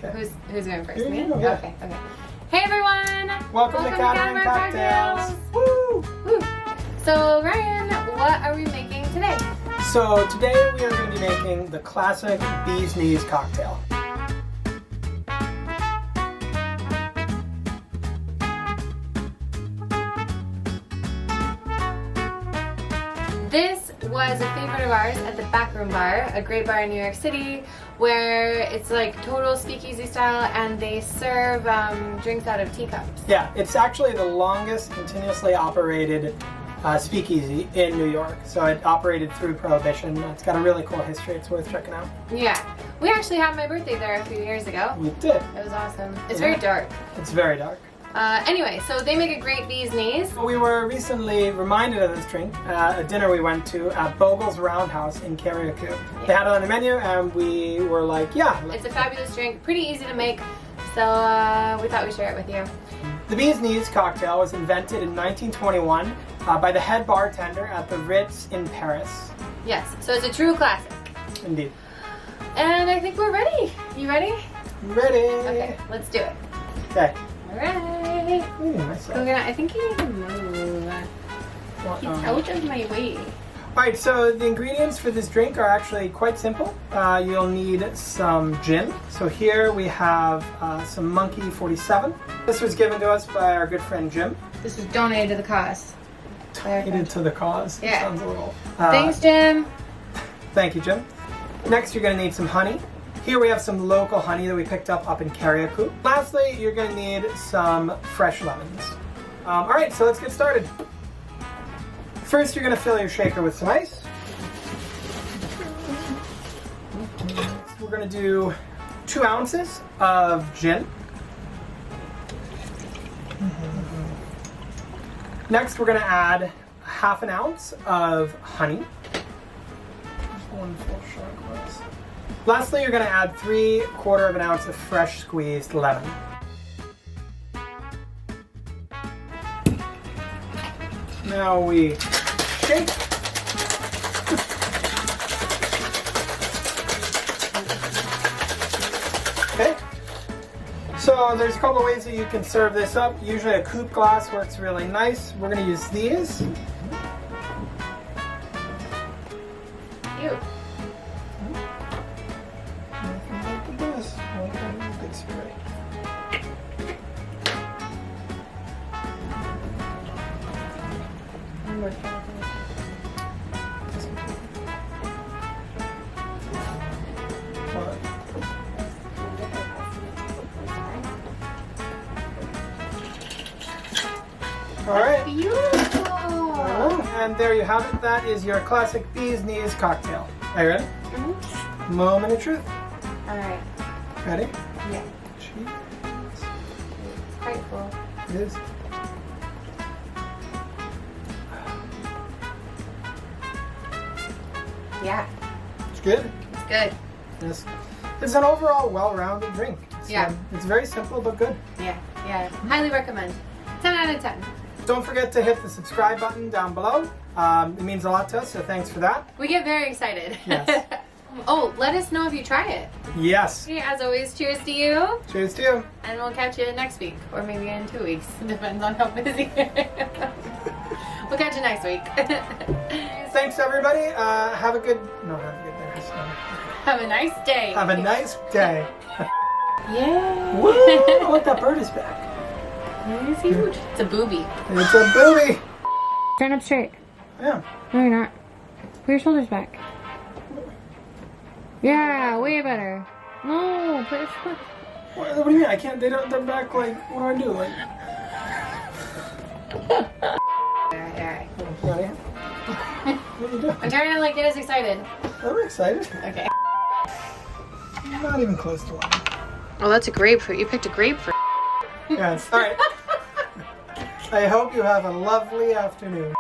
Okay. Who's going first? Me? Yeah. Okay. Hey everyone! Welcome to Catamaran Cocktails! Woo! Woo! So Ryan, what are we making today? So today we are going to be making the classic bee's knees cocktail. This was a favorite of ours at the Backroom Bar, a great bar in New York City, where it's like total speakeasy style and they serve drinks out of teacups. Yeah, it's actually the longest continuously operated speakeasy in New York. So it operated through Prohibition. It's got a really cool history. It's worth checking out. Yeah. We actually had my birthday there a few years ago. We did. It was awesome. It's very dark. It's very dark. Anyway, so they make a great bee's knees. We were recently reminded of this drink at a dinner we went to at Bogles Round House in Carriacou. Yeah. They had it on the menu and we were like, yeah. It's a fabulous drink, pretty easy to make, so we thought we'd share it with you. The bee's knees cocktail was invented in 1921 by the head bartender at the Ritz in Paris. Yes, so it's a true classic. Indeed. And I think we're ready. You ready? Ready. Okay, let's do it. Okay. Alright. Coconut, I think you need to move. It's out of my way. Alright, so the ingredients for this drink are actually quite simple. You'll need some gin. So here we have some Monkey 47. This was given to us by our good friend Jim. This was donated to the cause. Donated to the cause? Yeah. Sounds a little... Thanks, Jim. Thank you, Jim. Next, you're going to need some honey. Here we have some local honey that we picked up in Carriacou. Lastly, you're going to need some fresh lemons. Alright, so let's get started. First, you're going to fill your shaker with some ice. Next, we're going to do 2 ounces of gin. Next, we're going to add ½ an ounce of honey. One full shot glass. Lastly, you're going to add 3/4 of an ounce of fresh squeezed lemon. Now we shake. Okay. So there's a couple ways that you can serve this up. Usually a coupe glass works really nice. We're going to use these. Ew. Alright. Beautiful. And there you have it. That is your classic bee's knees cocktail. Are you ready? Mm-hmm. Moment of truth. Alright. Ready? Yeah. Cheese. It's quite cool. It is. Yeah. It's good. It's good. Yes. It's an overall well-rounded drink. Yeah. It's very simple but good. Yeah. Highly recommend. 10 out of 10. Don't forget to hit the subscribe button down below. It means a lot to us, so thanks for that. We get very excited. Yes. Oh, let us know if you try it. Yes. Okay, as always, cheers to you. Cheers to you. And we'll catch you next week. Or maybe in 2 weeks. Depends on how busy. We'll catch you next week. Thanks, everybody. Have a good day. Have a nice day. Have a nice day. Yay. Woo! Oh, look, that bird is back. It's huge. It's a booby. It's a booby. Stand up straight. Yeah. No, you're not. Put your shoulders back. Yeah, way better. No, put your foot. What do you mean? I can't. They're back. Like, what do I do? Like. Alright. Ready? What are you doing? I'm trying to get us excited. I'm excited. Okay. Not even close to one. Oh, that's a grapefruit. You picked a grapefruit. Yes. All right. I hope you have a lovely afternoon.